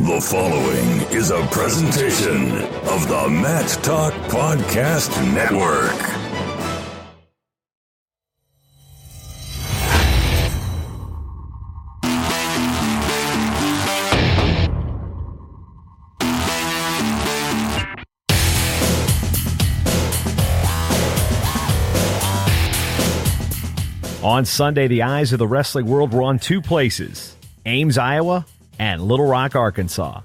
The following is a presentation of the Mat Talk Podcast Network. On Sunday, the eyes of the wrestling world were on two places, Ames, Iowa, and Little Rock, Arkansas.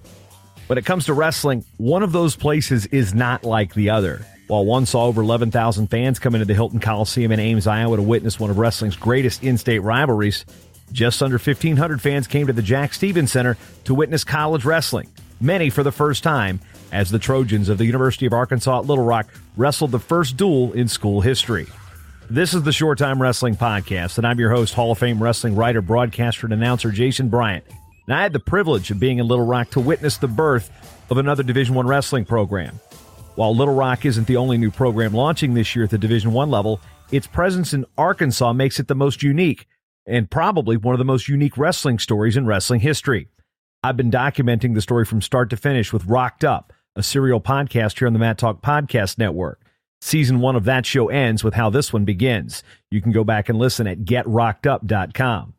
When it comes to wrestling, one of those places is not like the other. While one saw over 11,000 fans come into the Hilton Coliseum in Ames, Iowa to witness one of wrestling's greatest in-state rivalries, just under 1,500 fans came to the Jack Stevens Center to witness college wrestling, many for the first time, as the Trojans of the University of Arkansas at Little Rock wrestled the first duel in school history. This is the Short Time Wrestling Podcast, and I'm your host, Hall of Fame wrestling writer, broadcaster, and announcer Jason Bryant. And I had the privilege of being in Little Rock to witness the birth of another Division I wrestling program. While Little Rock isn't the only new program launching this year at the Division I level, its presence in Arkansas makes it the most unique, and probably one of the most unique wrestling stories in wrestling history. I've been documenting the story from start to finish with Rocked Up, a serial podcast here on the Mat Talk Podcast Network. Season 1 of that show ends with how this one begins. You can go back and listen at getrockedup.com.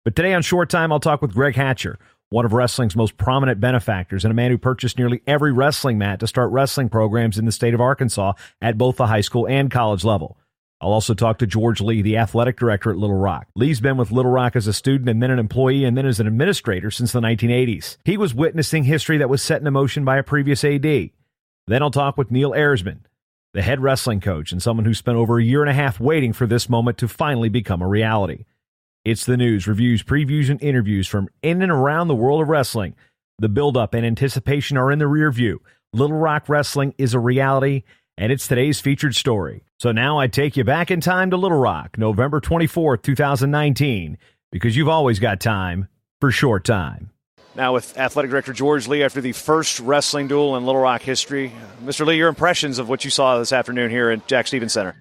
But today on Short Time, I'll talk with Greg Hatcher, one of wrestling's most prominent benefactors and a man who purchased nearly every wrestling mat to start wrestling programs in the state of Arkansas at both the high school and college level. I'll also talk to George Lee, the athletic director at Little Rock. Lee's been with Little Rock as a student and then an employee and then as an administrator since the 1980s. He was witnessing history that was set in motion by a previous AD. Then I'll talk with Neil Erisman, the head wrestling coach and someone who spent over a year and a half waiting for this moment to finally become a reality. It's the news, reviews, previews, and interviews from in and around the world of wrestling. The build-up and anticipation are in the rear view. Little Rock Wrestling is a reality, and it's today's featured story. So now I take you back in time to Little Rock, November 24th, 2019, because you've always got time for Short Time. Now with Athletic Director George Lee after the first wrestling duel in Little Rock history. Mr. Lee, your impressions of what you saw this afternoon here at Jack Stevens Center?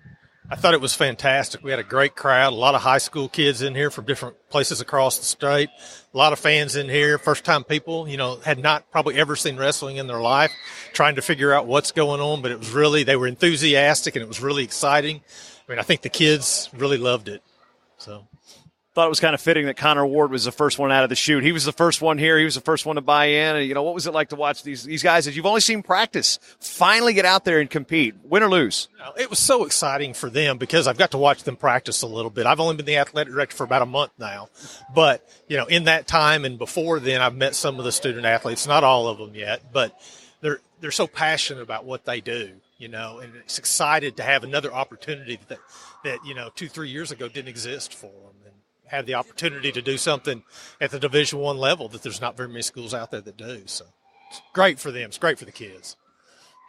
I thought it was fantastic. We had a great crowd, a lot of high school kids in here from different places across the state, a lot of fans in here, first-time people, had not probably ever seen wrestling in their life, trying to figure out what's going on, but it was really, they were enthusiastic and it was really exciting. I mean, I think the kids really loved it. So. Thought it was kind of fitting that Connor Ward was the first one out of the chute. He was the first one here. He was the first one to buy in. And, what was it like to watch these guys that you've only seen practice finally get out there and compete, win or lose? It was so exciting for them because I've got to watch them practice a little bit. I've only been the athletic director for about a month now. But, in that time and before then, I've met some of the student athletes, not all of them yet, but they're so passionate about what they do, and it's excited to have another opportunity that 2-3 years ago didn't exist for them. And have the opportunity to do something at the Division I level that there's not very many schools out there that do. So it's great for them. It's great for the kids.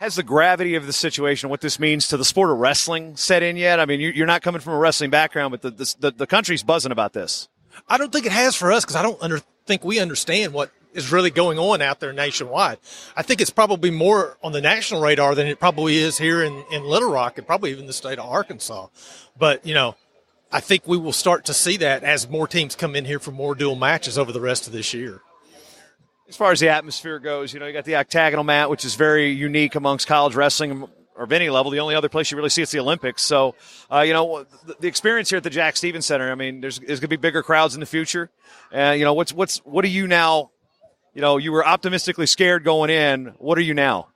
Has the gravity of the situation, what this means to the sport of wrestling, set in yet? I mean, you're not coming from a wrestling background, but the country's buzzing about this. I don't think it has for us because I don't think we understand what is really going on out there nationwide. I think it's probably more on the national radar than it probably is here in Little Rock and probably even the state of Arkansas. But, I think we will start to see that as more teams come in here for more dual matches over the rest of this year. As far as the atmosphere goes, you got the octagonal mat, which is very unique amongst college wrestling or of any level. The only other place you really see it's the Olympics. So, the experience here at the Jack Stevens Center, I mean, there's going to be bigger crowds in the future. What are you now? You were optimistically scared going in. What are you now?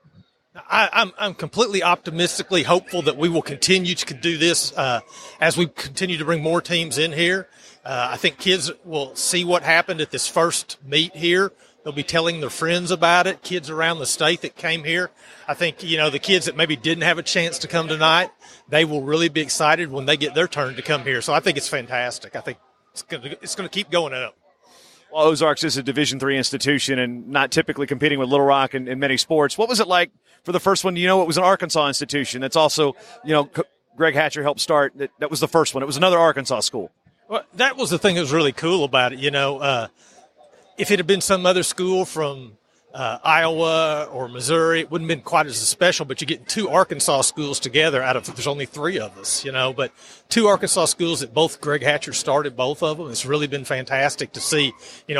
I'm completely optimistically hopeful that we will continue to do this as we continue to bring more teams in here. I think kids will see what happened at this first meet here. They'll be telling their friends about it, kids around the state that came here. I think, the kids that maybe didn't have a chance to come tonight, they will really be excited when they get their turn to come here. So I think it's fantastic. I think it's going to keep going up. Well, Ozarks is a Division III institution and not typically competing with Little Rock in many sports. What was it like for the first one? It was an Arkansas institution. That's also, Greg Hatcher helped start. That was the first one. It was another Arkansas school. Well, that was the thing that was really cool about it. If it had been some other school from Iowa or Missouri, it wouldn't have been quite as special, but you get two Arkansas schools together out of, there's only three of us, but two Arkansas schools that both Greg Hatcher started, both of them. It's really been fantastic to see,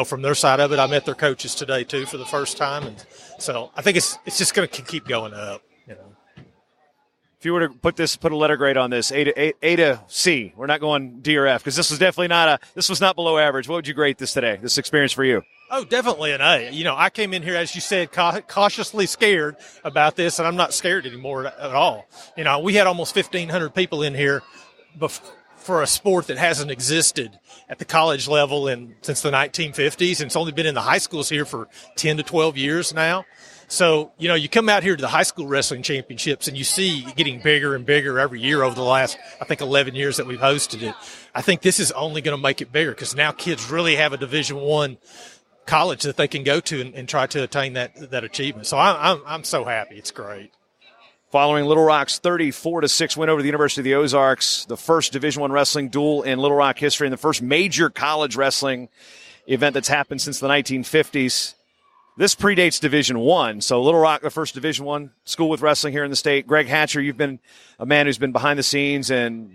from their side of it. I met their coaches today too for the first time. And so I think it's just going to keep going up, If you were to put a letter grade on this, A to C, we're not going D or F, because this was definitely this was not below average. What would you grade this experience for you? Oh, definitely an A. I came in here, as you said, cautiously scared about this, and I'm not scared anymore at all. We had almost 1,500 people in here for a sport that hasn't existed at the college level since the 1950s, and it's only been in the high schools here for 10 to 12 years now. So, you come out here to the high school wrestling championships and you see it getting bigger and bigger every year over the last, I think, 11 years that we've hosted it. I think this is only going to make it bigger because now kids really have a Division I college that they can go to and try to attain that achievement. So I'm so happy. It's great. Following Little Rock's 34-6 win over the University of the Ozarks, the first Division I wrestling duel in Little Rock history and the first major college wrestling event that's happened since the 1950s. This predates Division I, so Little Rock, the first Division I school with wrestling here in the state. Greg Hatcher, you've been a man who's been behind the scenes and,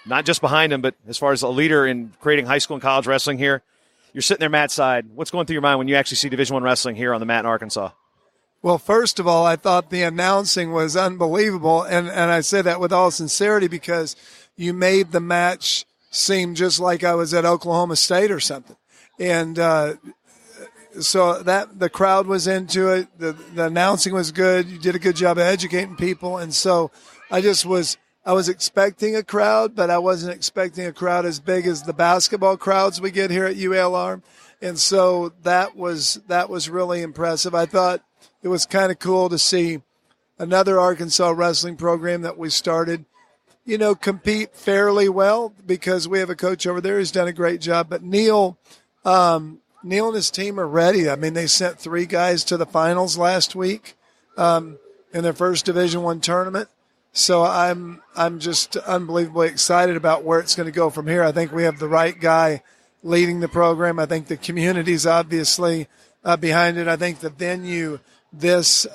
not just behind him, but as far as a leader in creating high school and college wrestling here. You're sitting there mat side. What's going through your mind when you actually see Division I wrestling here on the mat in Arkansas? Well, first of all, I thought the announcing was unbelievable, and I say that with all sincerity because you made the match seem just like I was at Oklahoma State or something. And so that the crowd was into it. The announcing was good. You did a good job of educating people. And so I was expecting a crowd, but I wasn't expecting a crowd as big as the basketball crowds we get here at UALR. And so that was really impressive. I thought it was kind of cool to see another Arkansas wrestling program that we started, compete fairly well because we have a coach over there who's done a great job. But Neil and his team are ready. I mean, they sent 3 guys to the finals last week in their first Division I tournament. So I'm just unbelievably excited about where it's going to go from here. I think we have the right guy leading the program. I think the community's obviously behind it. I think the venue, this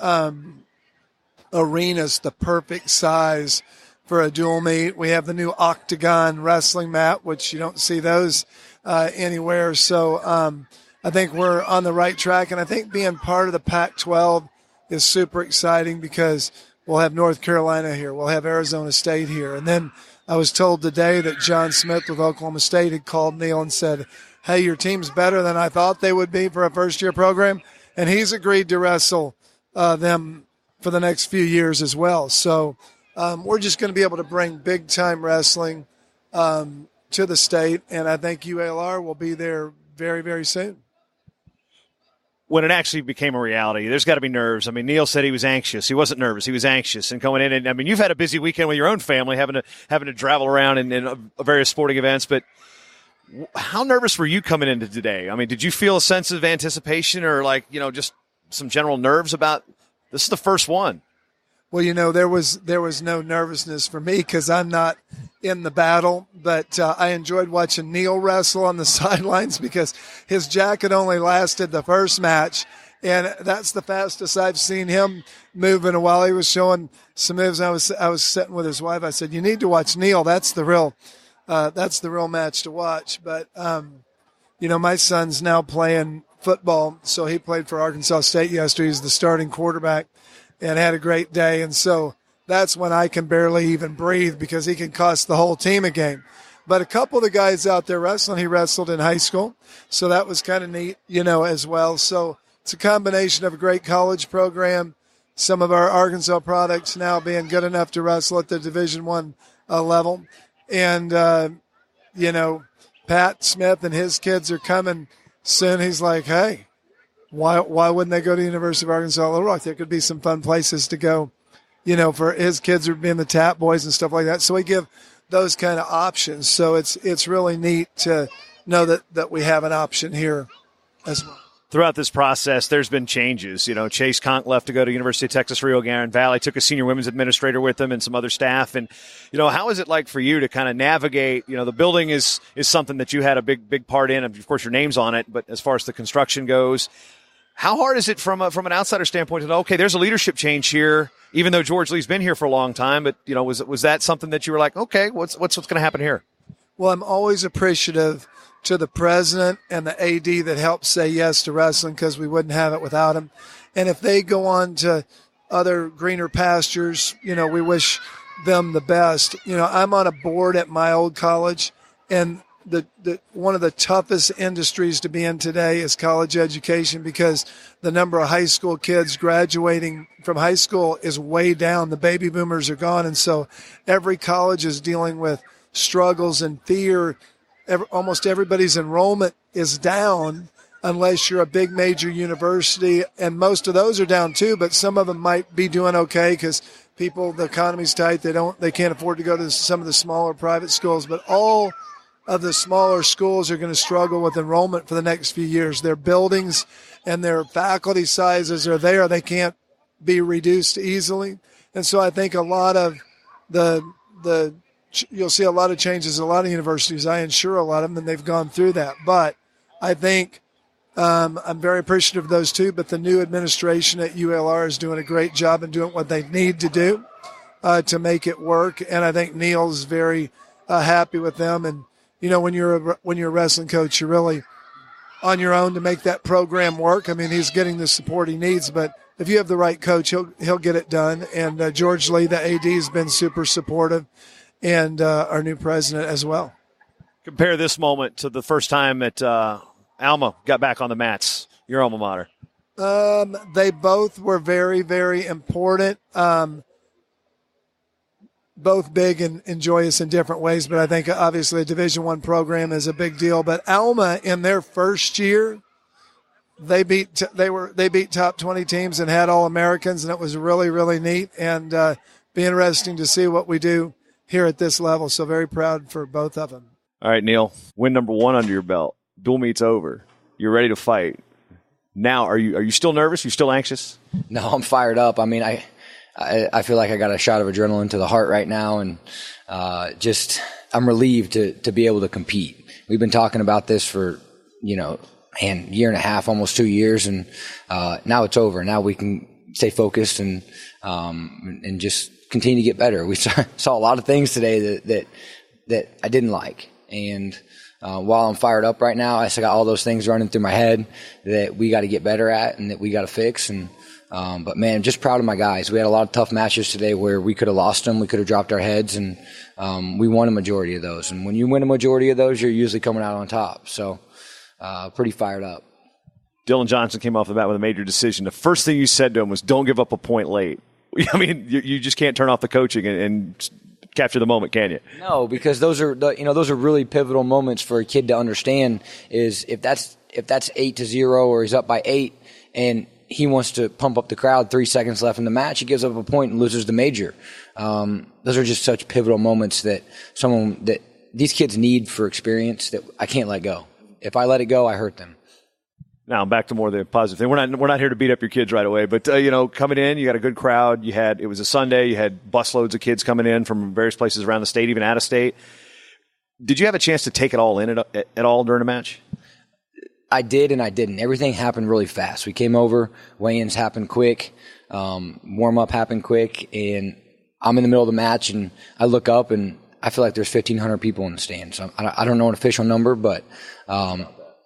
arena's the perfect size for a dual meet. We have the new octagon wrestling mat, which you don't see those anywhere. So I think we're on the right track, and I think being part of the Pac-12 is super exciting because we'll have North Carolina here. We'll have Arizona State here. And then I was told today that John Smith with Oklahoma State had called Neil and said, hey, your team's better than I thought they would be for a first-year program. And he's agreed to wrestle them for the next few years as well. So we're just going to be able to bring big-time wrestling to the state, and I think UALR will be there very, very soon. When it actually became a reality, there's got to be nerves. I mean, Neil said he was anxious. He wasn't nervous. He was anxious. And going in, and I mean, you've had a busy weekend with your own family, having to travel around in various sporting events. But how nervous were you coming into today? I mean, did you feel a sense of anticipation or just some general nerves about this is the first one? Well, there was no nervousness for me because I'm not in the battle, but I enjoyed watching Neil wrestle on the sidelines because his jacket only lasted the first match, and that's the fastest I've seen him move in a while. He was showing some moves. I was sitting with his wife. I said, "You need to watch Neil. That's the real match to watch." But my son's now playing football, so he played for Arkansas State yesterday. He's the starting quarterback. And had a great day. And so that's when I can barely even breathe because he can cost the whole team a game. But a couple of the guys out there wrestling, he wrestled in high school. So that was kind of neat, as well. So it's a combination of a great college program, some of our Arkansas products now being good enough to wrestle at the Division I level. And, Pat Smith and his kids are coming soon. He's like, hey, why wouldn't they go to the University of Arkansas Little Rock? There could be some fun places to go, for his kids are being the tap boys and stuff like that. So we give those kind of options. So it's really neat to know that we have an option here as well. Throughout this process, there's been changes. Chase Conk left to go to University of Texas Rio Grande Valley, took a senior women's administrator with him and some other staff. And, how is it like for you to kind of navigate? The building is something that you had a big part in. Of course, your name's on it. But as far as the construction goes, How hard is it from an outsider standpoint to know, okay, there's a leadership change here, even though George Lee's been here for a long time, but, was that something that you were like, okay, what's going to happen here? Well, I'm always appreciative to the president and the AD that helped say yes to wrestling, because we wouldn't have it without him. And if they go on to other greener pastures, we wish them the best. I'm on a board at my old college, and the one of the toughest industries to be in today is college education, because the number of high school kids graduating from high school is way down. The baby boomers are gone. And so every college is dealing with struggles and fear. Almost everybody's enrollment is down unless you're a big major university. And most of those are down too, but some of them might be doing okay because the economy's tight. They can't afford to go to some of the smaller private schools, but all of the smaller schools are going to struggle with enrollment for the next few years. Their buildings and their faculty sizes are there. They can't be reduced easily. And so I think a lot of you'll see a lot of changes in a lot of universities. I insure a lot of them, and they've gone through that. But I think I'm very appreciative of those two, but the new administration at ULR is doing a great job and doing what they need to do to make it work. And I think Neil's very happy with them. And when you're a wrestling coach, you're really on your own to make that program work. I mean, he's getting the support he needs, but if you have the right coach, he'll get it done. And George Lee, the AD, has been super supportive, and our new president as well. Compare this moment to the first time that Alma got back on the mats, your alma mater. They both were very, very important. Both big and joyous in different ways, but I think obviously a Division I program is a big deal. But Alma, in their first year, they beat top 20 teams and had All-Americans, and it was really, really neat, and be interesting to see what we do here at this level. So very proud for both of them. All right, Neil, win number 1 under your belt. Dual meet's over. You're ready to fight. Now, are you still nervous? You still anxious? No, I'm fired up. I mean, I feel like I got a shot of adrenaline to the heart right now, and I'm relieved to be able to compete. We've been talking about this for, year and a half, almost 2 years, and now it's over. Now we can stay focused and just continue to get better. We saw a lot of things today that I didn't like, and while I'm fired up right now, I still got all those things running through my head that we got to get better at and that we got to fix. And but man, I'm just proud of my guys. We had a lot of tough matches today where we could have lost them, we could have dropped our heads, and we won a majority of those. And when you win a majority of those, you're usually coming out on top. So pretty fired up. Dylan Johnson came off the bat with a major decision. The first thing you said to him was, "Don't give up a point late." I mean, you just can't turn off the coaching and capture the moment, can you? No, because those are really pivotal moments for a kid to understand. Is if that's 8-0 or he's up by 8 and he wants to pump up the crowd, 3 seconds left in the match, he gives up a point and loses the major. Those are just such pivotal moments that these kids need for experience that I can't let go. If I let it go, I hurt them. Now back to more of the positive thing. We're not here to beat up your kids right away, but coming in, you got a good crowd. It was a Sunday. You had busloads of kids coming in from various places around the state, even out of state. Did you have a chance to take it all in at all during a match? I did and I didn't. Everything happened really fast. We came over, weigh-ins happened quick, warm-up happened quick, and I'm in the middle of the match, and I look up, and I feel like there's 1,500 people in the stands. So I don't know an official number, but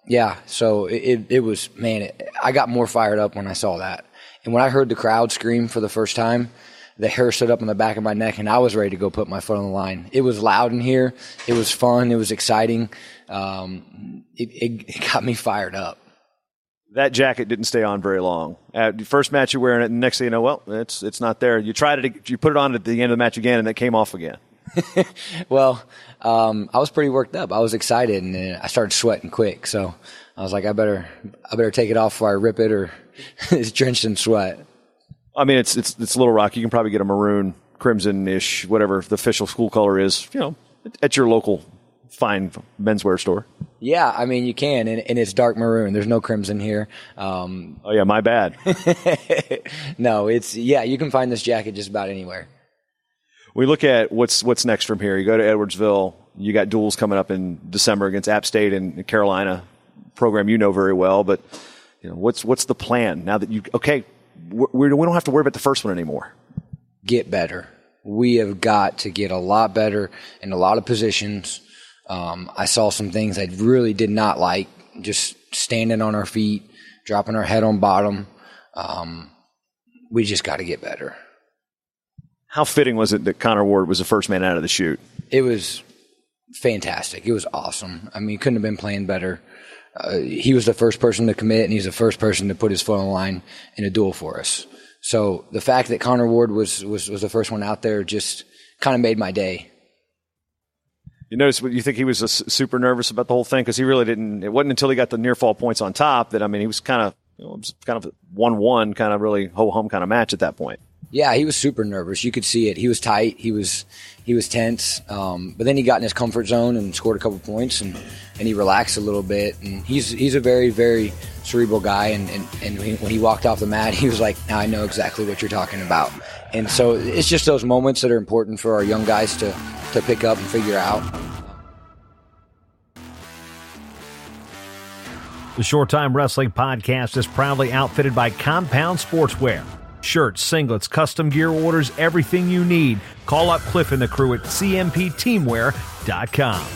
yeah, so it was, man, I got more fired up when I saw that. And when I heard the crowd scream for the first time, the hair stood up on the back of my neck, and I was ready to go put my foot on the line. It was loud in here. It was fun. It was exciting. It got me fired up. That jacket didn't stay on very long. At the first match, you're wearing it, and the next thing you know, well, it's not there. You tried it. You put it on at the end of the match again, and it came off again. Well, I was pretty worked up. I was excited, and then I started sweating quick. So I was like, I better take it off before I rip it, or it's drenched in sweat. I mean, it's Little Rock. You can probably get a maroon, crimson-ish, whatever the official school color is, at your local fine menswear store. Yeah, I mean, you can, and it's dark maroon. There's no crimson here. Oh yeah, my bad. No, you can find this jacket just about anywhere. We look at what's next from here. You go to Edwardsville. You got duels coming up in December against App State and Carolina, program you know very well. But what's the plan now that we don't have to worry about the first one anymore? Get better. We have got to get a lot better in a lot of positions. I saw some things I really did not like, just standing on our feet, dropping our head on bottom. We just got to get better. How fitting was it that Connor Ward was the first man out of the chute? It was fantastic. It was awesome. I mean, he couldn't have been playing better. He was the first person to commit, and he's the first person to put his foot on the line in a duel for us. So the fact that Connor Ward was the first one out there just kind of made my day. You notice, you think he was super nervous about the whole thing? Because he really didn't. It wasn't until he got the near fall points on top that, he was kind of, it was kind of 1-1, kind of really ho-hum kind of match at that point. Yeah, he was super nervous. You could see it. He was tight. He was tense. But then he got in his comfort zone and scored a couple points, and he relaxed a little bit. And he's a very, very cerebral guy. And when he walked off the mat, he was like, now I know exactly what you're talking about. And so it's just those moments that are important for our young guys to pick up and figure out. The Short Time Wrestling Podcast is proudly outfitted by Compound Sportswear. Shirts, singlets, custom gear orders, everything you need. Call up Cliff and the crew at cmpteamwear.com.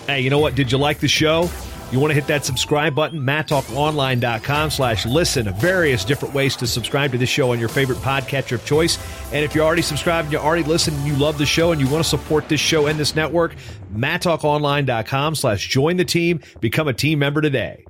Hey, you know what? Did you like the show? You want to hit that subscribe button? MatTalkOnline.com/listen. Various different ways to subscribe to this show on your favorite podcatcher of choice. And if you're already subscribed and you already listened and you love the show and you want to support this show and this network, MatTalkOnline.com/join the team. Become a team member today.